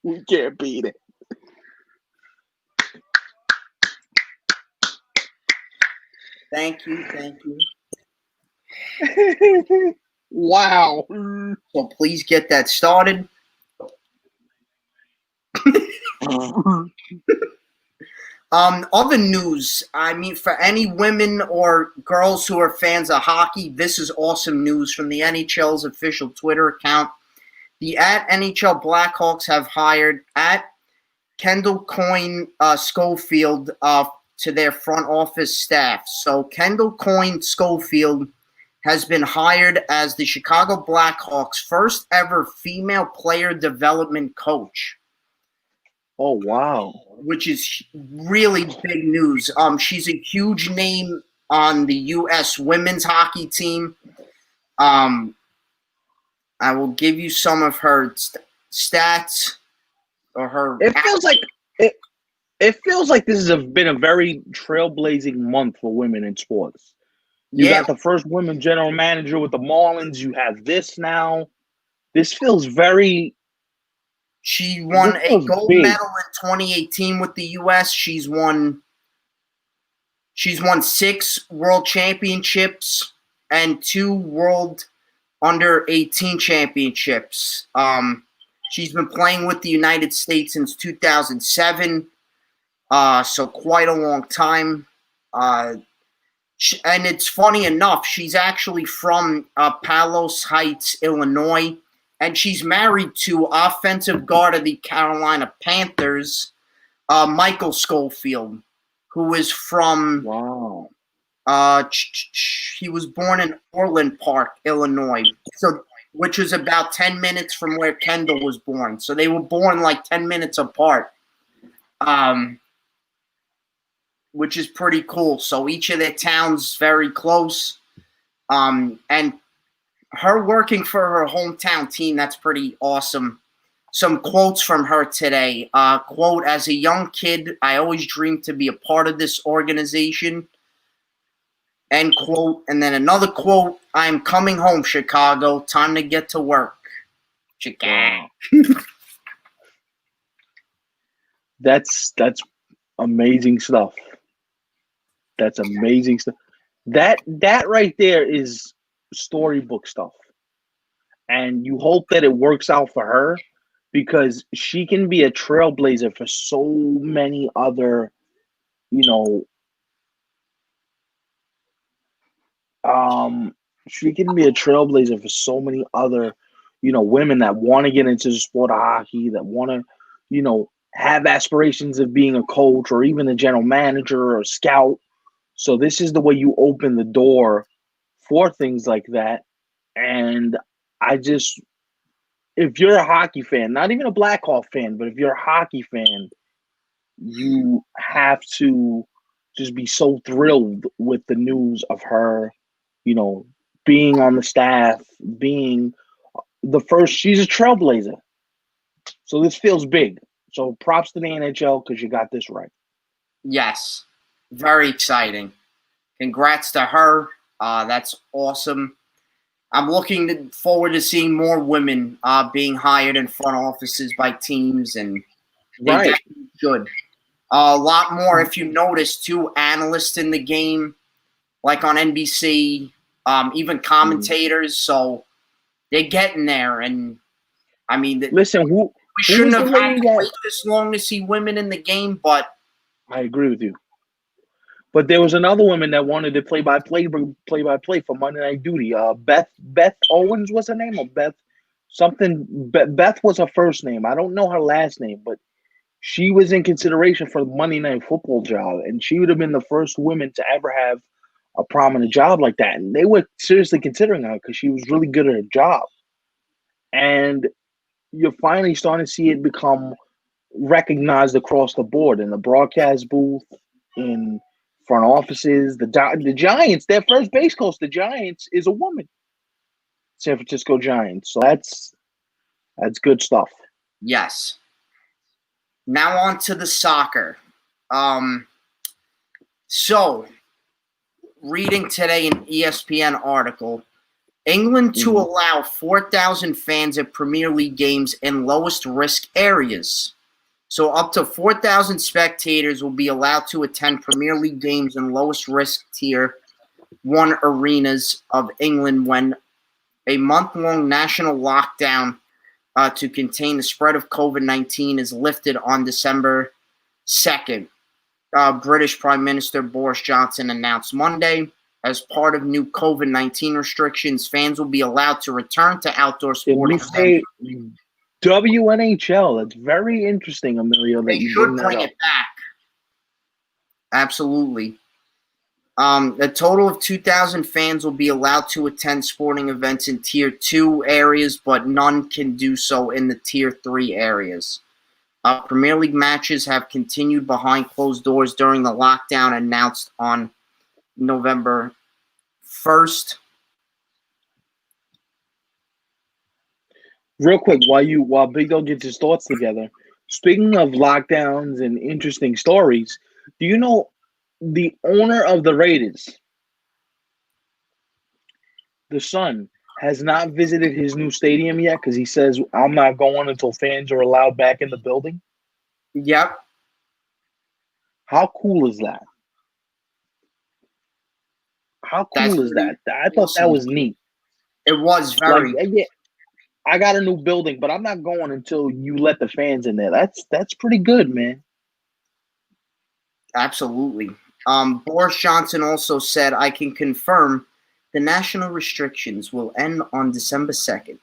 We can't beat it. Thank you. Wow. So please get that started. Other news, I mean, for any women or girls who are fans of hockey, this is awesome news from the NHL's official Twitter account. The at NHL Blackhawks have hired at Kendall Coyne Schofield to their front office staff. So Kendall Coyne Schofield has been hired as the Chicago Blackhawks' first ever female player development coach. Oh, wow. Which is really big news. She's a huge name on the U.S. women's hockey team. I will give you some of her stats or her. It feels like this has been a very trailblazing month for women in sports. You got the first women general manager with the Marlins. You have this now. This feels very. She won a gold medal in 2018 with the U.S. She's won 6 world championships and 2 world under 18 championships. She's been playing with the United States since 2007, so quite a long time. And it's funny enough, she's actually from Palos Heights, Illinois. And she's married to offensive guard of the Carolina Panthers, Michael Schofield, who is from. Wow. He was born in Orland Park, Illinois, which is about 10 minutes from where Kendall was born. So they were born like 10 minutes apart, which is pretty cool. So each of their towns very close, and her working for her hometown team, that's pretty awesome. Some quotes from her today. Quote, as a young kid, I always dreamed to be a part of this organization. End quote. And then another quote, I'm coming home, Chicago. Time to get to work. Chicago. That's amazing stuff. That's amazing stuff. That right there is storybook stuff, and you hope that it works out for her, because she can be a trailblazer for so many other, she can be a trailblazer for so many other, women that want to get into the sport of hockey, that want to, have aspirations of being a coach or even a general manager or a scout. So this is the way you open the door for things like that. And if you're a hockey fan, not even a Blackhawk fan, but if you're a hockey fan, you have to just be so thrilled with the news of her, being on the staff, being the first. She's a trailblazer. So this feels big. So props to the NHL because you got this right. Yes. Very exciting. Congrats to her. That's awesome. I'm looking forward to seeing more women being hired in front offices by teams, and they definitely should. A lot more, if you notice, too, analysts in the game, like on NBC, even commentators. So they're getting there, and I mean, listen, we shouldn't have had to wait this long to see women in the game, but I agree with you. But there was another woman that wanted to play-by-play for Monday Night Duty. Beth Owens was her name, or Beth something. Beth was her first name. I don't know her last name, but she was in consideration for the Monday Night Football job, and she would have been the first woman to ever have a prominent job like that. And they were seriously considering her because she was really good at her job. And you're finally starting to see it become recognized across the board in the broadcast booth, in front offices. The Giants, their first base coach, the Giants, is a woman. San Francisco Giants. So that's good stuff. Yes. Now on to the soccer. So, reading today an ESPN article, England to allow 4,000 fans at Premier League games in lowest risk areas. So up to 4,000 spectators will be allowed to attend Premier League games in lowest risk tier 1 arenas of England when a month-long national lockdown to contain the spread of COVID-19 is lifted on December 2nd. British Prime Minister Boris Johnson announced Monday. as part of new COVID-19 restrictions, fans will be allowed to return to outdoor sporting If we events. say WNHL, that's very interesting, Emilio, that They you should bring that bring up. it back. Absolutely. A total of 2,000 fans will be allowed to attend sporting events in Tier 2 areas, but none can do so in the Tier 3 areas. Premier League matches have continued behind closed doors during the lockdown announced on November 1st. Real quick, while Big Dog gets his thoughts together, speaking of lockdowns and interesting stories, do you know the owner of the Raiders, the son, has not visited his new stadium yet because he says, I'm not going until fans are allowed back in the building? Yep. How cool is that? How That's cool is that? I thought that awesome. was neat. It was very. Like, yeah, I got a new building, but I'm not going until you let the fans in there. That's pretty good, man. Absolutely. Boris Johnson also said, I can confirm the national restrictions will end on December 2nd.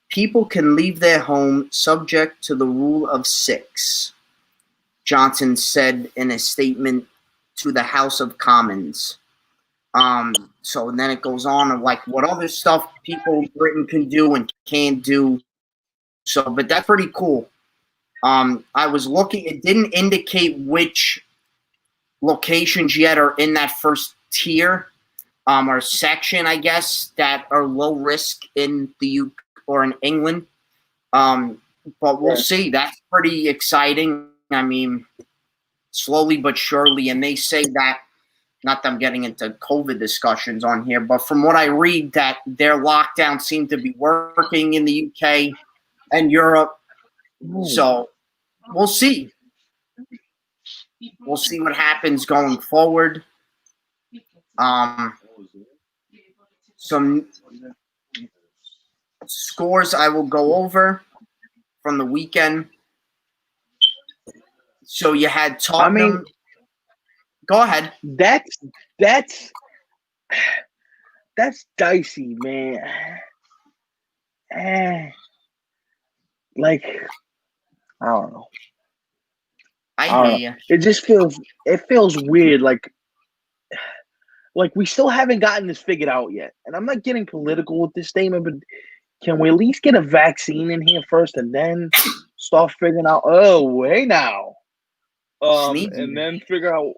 People can leave their home subject to the rule of 6, Johnson said in a statement to the House of Commons. So then it goes on of like what other stuff people in Britain can do and can't do. So, but that's pretty cool. I was looking, it didn't indicate which locations yet are in that first tier or section, I guess, that are low risk in the UK or in England. But we'll see. That's pretty exciting. I mean, slowly but surely. And they say that, not that I'm getting into COVID discussions on here, but from what I read, that their lockdown seemed to be working in the UK and Europe. So we'll see. We'll see what happens going forward. Some scores I will go over from the weekend. So you had Tottenham. Go ahead. That's dicey, man. Like, I don't know. I hear you. It just feels weird. Like we still haven't gotten this figured out yet. And I'm not getting political with this statement, but can we at least get a vaccine in here first and then start figuring out? Oh, hey now, and then figure out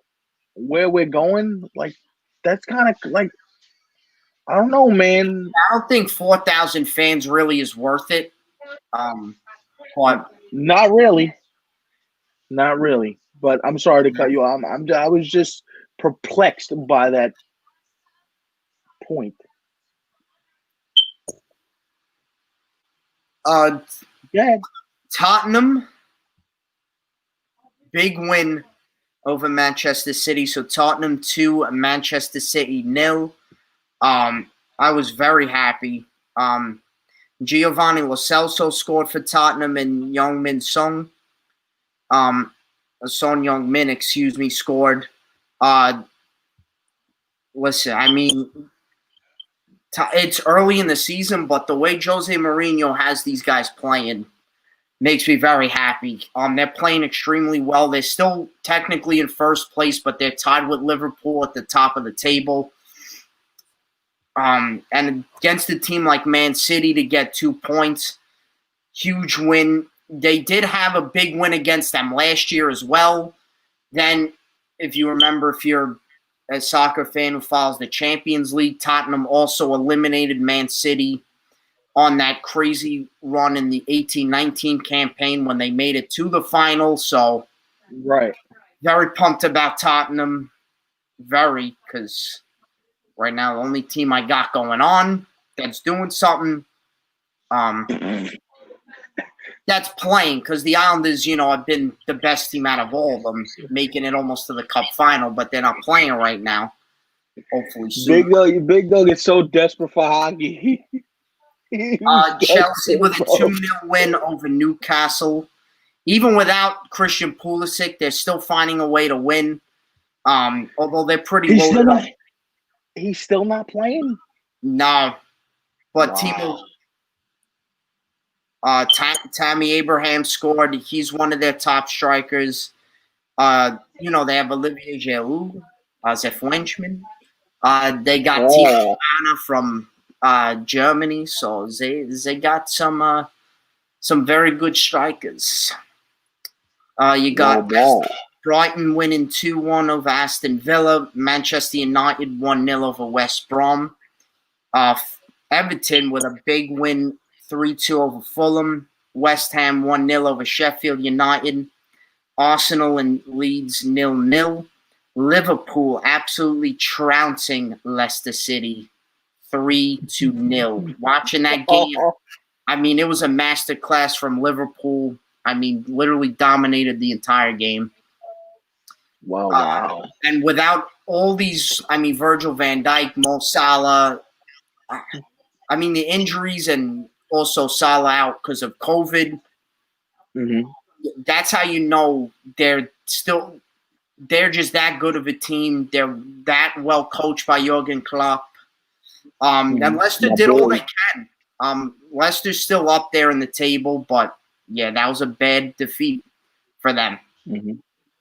where we're going. Like that's kind of like, I don't know, man. I don't think 4,000 fans really is worth it. But not really. But I'm sorry to cut you off. I was just perplexed by that point. Yeah. Tottenham, big win over Manchester City. So Tottenham 2, Manchester City 0. I was very happy. Giovanni Lo Celso scored for Tottenham and Young-min Son. Son Heung-min, scored. Listen, I mean, it's early in the season, but the way Jose Mourinho has these guys playing makes me very happy. They're playing extremely well. They're still technically in first place, but they're tied with Liverpool at the top of the table. And against a team like Man City to get 2 points, huge win. They did have a big win against them last year as well. Then, if you remember, if you're a soccer fan who follows the Champions League, Tottenham also eliminated Man City on that crazy run in the 18-19 campaign when they made it to the final. So, right, very pumped about Tottenham. Very, because right now the only team I got going on that's doing something, that's playing, because the Islanders, have been the best team out of all of them, making it almost to the Cup final, but they're not playing right now. Hopefully soon. Big Dog is so desperate for hockey. Chelsea with a 2-0 win over Newcastle. Even without Christian Pulisic, they're still finding a way to win. Although they're pretty loaded up. he's still not playing? No, but Wow. Tammy Abraham scored. He's one of their top strikers. They have Olivier Giroud, Zef Wenchman. They got Timo Werner from Germany, so they got some very good strikers. You got Brighton winning 2-1 over Aston Villa. Manchester United 1-0 over West Brom. Everton with a big win 3-2 over Fulham. West Ham 1-0 over Sheffield United. Arsenal and Leeds 0-0. Liverpool absolutely trouncing Leicester City 3-0. Watching that game, I mean, it was a masterclass from Liverpool. I mean, literally dominated the entire game. Wow. And without all these, I mean, Virgil van Dijk, Mo Salah, I mean, the injuries and also Salah out because of COVID. Mm-hmm. That's how you know they're just that good of a team. They're that well coached by Jurgen Klopp. And Leicester did all they can. Leicester's still up there in the table, but yeah, that was a bad defeat for them. Mm-hmm.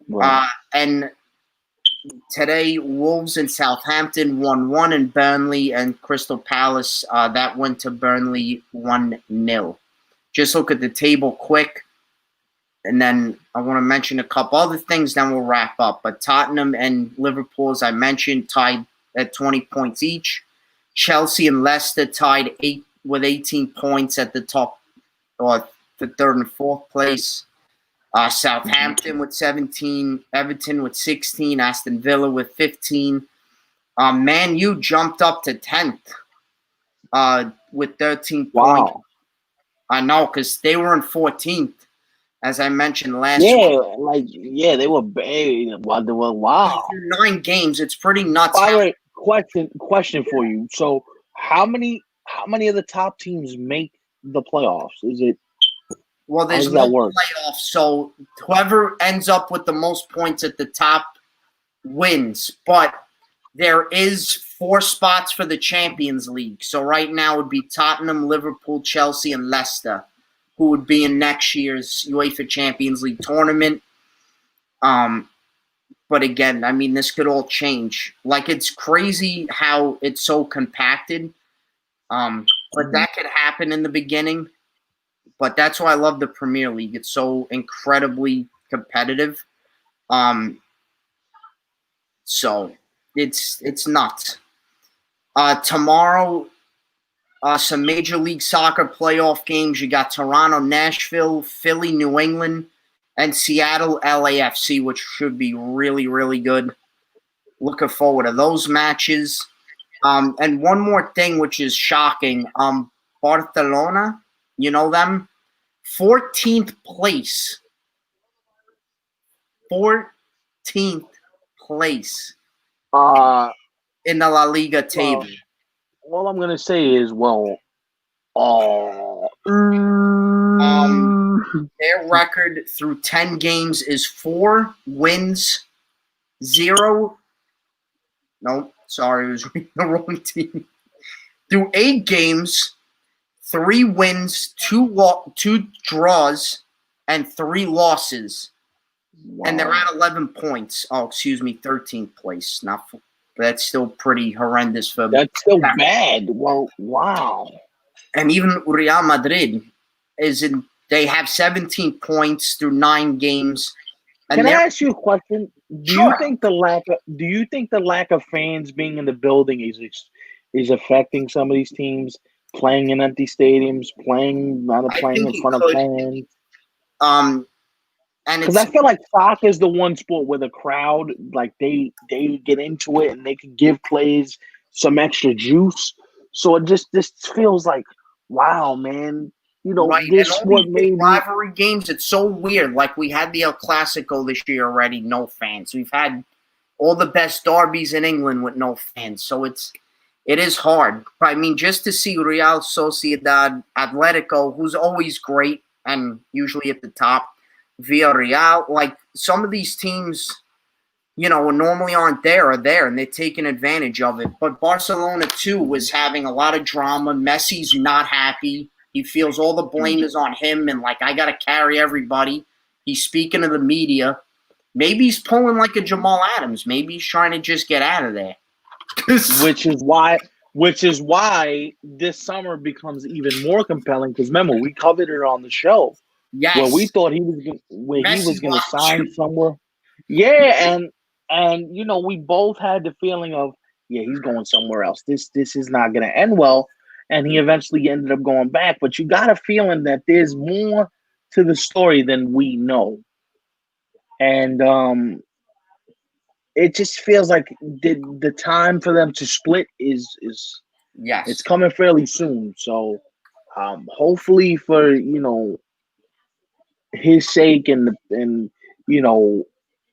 Right. And today, Wolves and Southampton 1-1, and Burnley and Crystal Palace, that went to Burnley 1-0. Just look at the table quick, and then I want to mention a couple other things, then we'll wrap up. But Tottenham and Liverpool, as I mentioned, tied at 20 points each. Chelsea and Leicester tied with 18 points at the top, or the third and fourth place. Southampton with 17, Everton with 16, Aston Villa with 15. Man U jumped up to 10th with 13 points. Wow. I know, because they were in 14th, as I mentioned last week. Yeah, they were bad. Wow. Through 9 games, it's pretty nuts. By the way, question for you. So, how many of the top teams make the playoffs? Is it? Well, there's no playoffs, so whoever ends up with the most points at the top wins. But there is 4 spots for the Champions League. So right now it would be Tottenham, Liverpool, Chelsea, and Leicester, who would be in next year's UEFA Champions League tournament. But again, I mean, this could all change. Like, it's crazy how it's so compacted. But that could happen in the beginning. But that's why I love the Premier League. It's so incredibly competitive. So it's nuts. Tomorrow, some Major League Soccer playoff games. You got Toronto, Nashville, Philly, New England, and Seattle, LAFC, which should be really, really good. Looking forward to those matches. And one more thing, which is shocking. Barcelona, you know them? 14th place. 14th place in the La Liga table. All I'm going to say is, their record through 10 games is 4 wins, 0. No, sorry, I was reading the wrong team. Through 8 games, 3 wins, 2 draws, and 3 losses. Wow. And they're at 11 points. 13th place. That's still pretty horrendous for. That's still bad. Well, wow. And even Real Madrid they have 17 points through 9 games. Can I ask you a question? Do you think the lack of fans being in the building is affecting some of these teams playing in empty stadiums, playing in front of fans? Because I feel like soccer is the one sport where the crowd, like, they get into it and they can give plays some extra juice. So it just feels like, wow, man. You know, right. This and all these rivalry games, it's so weird. Like, we had the El Clasico this year already, no fans. We've had all the best derbies in England with no fans. So it is hard. I mean, just to see Real Sociedad, Atletico, who's always great and usually at the top, Villarreal, like, some of these teams, normally aren't there are there, and they're taking advantage of it. But Barcelona, too, was having a lot of drama. Messi's not happy. He feels all the blame is on him, and, I got to carry everybody. He's speaking to the media. Maybe he's pulling like a Jamal Adams. Maybe he's trying to just get out of there. Which is why this summer becomes even more compelling, because remember, we covered it on the show. Yes. Where we thought he was going to sign somewhere. Yeah, and we both had the feeling of, he's going somewhere else. This is not going to end well. And he eventually ended up going back. But you got a feeling that there's more to the story than we know. And it just feels like the time for them to split is yes, it's coming fairly soon. So hopefully for his sake and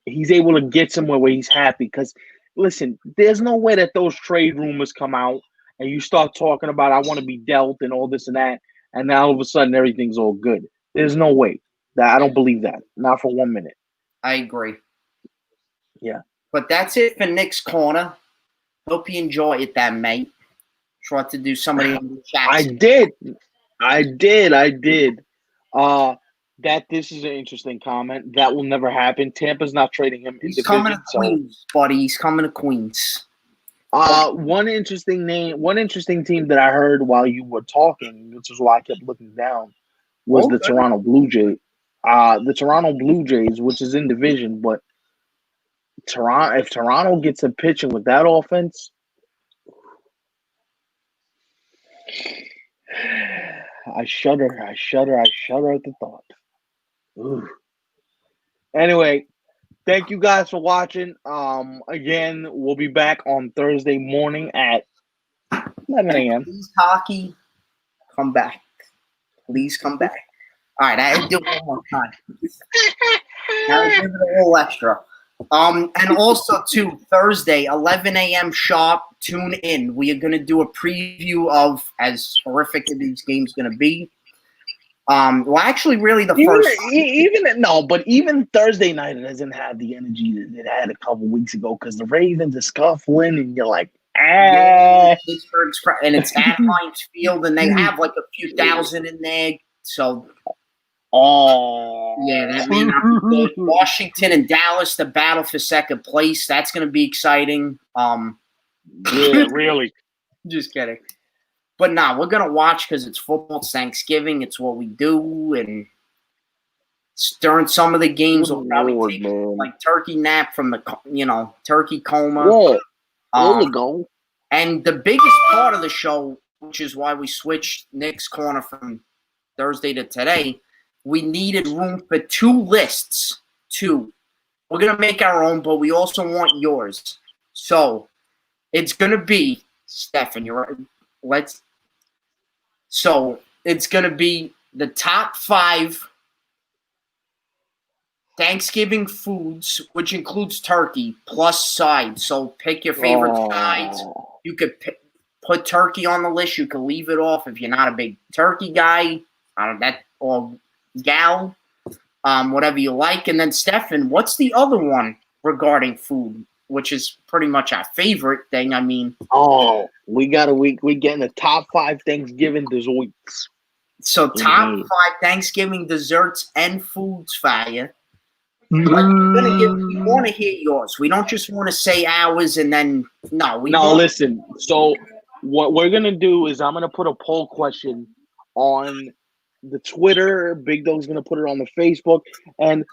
he's able to get somewhere where he's happy. Because listen, there's no way that those trade rumors come out and you start talking about I want to be dealt and all this and that, and now all of a sudden everything's all good. There's no way. I don't believe that. Not for 1 minute. I agree. Yeah. But that's it for Nick's Corner. Hope you enjoy it, then, mate. Tried to do somebody in the chat. I did. That this is an interesting comment. That will never happen. Tampa's not trading him. He's coming to Queens, buddy. He's coming to Queens. One interesting team that I heard while you were talking, which is why I kept looking down, was the Toronto Blue Jays. The Toronto Blue Jays, which is in division, but if Toronto gets a pitching with that offense, I shudder at the thought. Ooh. Anyway, thank you guys for watching. Again, we'll be back on Thursday morning at 11 a.m. Please, hockey, come back. Please come back. All right, I do it one more time. I'll give it a little extra. And also, too, Thursday, 11 a.m. sharp, tune in. We are going to do a preview of, as horrific as these games going to be. Well, actually, really the first. Even Thursday night, it doesn't have the energy that it had a couple weeks ago because the Ravens are scuffling, and you're like, Pittsburgh's, and it's at Heinz Field, and they have like a few thousand in there. So, yeah, that may not be good. Washington and Dallas, the battle for second place. That's going to be exciting. Yeah, really. Just kidding. But we're going to watch because it's football. It's Thanksgiving. It's what we do. And during some of the games, we'll probably take like turkey nap from the, turkey coma. Yeah, there you go. And the biggest part of the show, which is why we switched Nick's Corner from Thursday to today, we needed room for 2 lists. 2. We're going to make our own, but we also want yours. So it's going to be, Stefan, you're right. So it's going to be the top 5 Thanksgiving foods, which includes turkey, plus sides. So pick your favorite sides. You could put turkey on the list. You could leave it off if you're not a big turkey guy. Or gal, whatever you like. And then, Stefan, what's the other one regarding food, which is pretty much our favorite thing? I mean, we getting the top 5 Thanksgiving desserts. So top 5 Thanksgiving desserts and foods for you. We want to hear yours. We don't just want to say ours and then listen. So what we're gonna do is I'm gonna put a poll question on the Twitter. Big Dog's gonna put it on the Facebook. And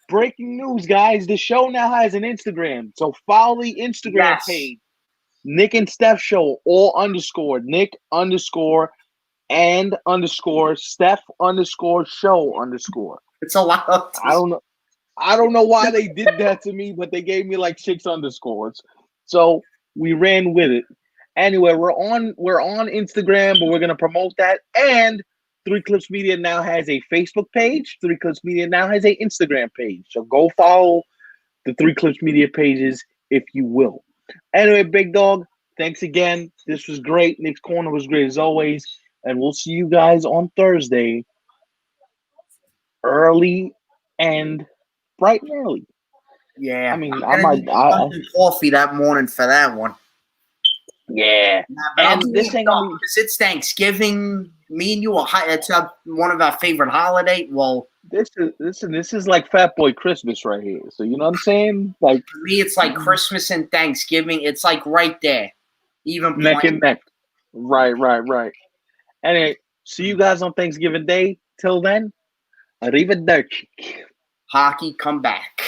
breaking news, guys! The show now has an Instagram. So follow the Instagram page, Nick and Steph Show, all underscore Nick underscore and underscore Steph underscore show underscore. It's a lot. I don't know why they did that to me, but they gave me like 6 underscores. So we ran with it. Anyway, we're on Instagram, but we're gonna promote that. And 3 Clips Media now has a Facebook page. 3 Clips Media now has a Instagram page. So go follow the 3 Clips Media pages, if you will. Anyway, Big Dog, thanks again. This was great. Nick's Corner was great as always. And we'll see you guys on Thursday, early and bright and early. Yeah. I mean, I'm I gonna might. need some coffee that morning for that one. Yeah. Nah, but I'll And be this ain't gonna be. because it's Thanksgiving. Me and you are it's one of our favorite holiday. Well, This is like Fat Boy Christmas right here. So you know what I'm saying? Like for me, it's like Christmas and Thanksgiving. It's like right there, even neck playing and neck. Right. Anyway, see you guys on Thanksgiving Day. Till then, arrivederci. hockey. Come back.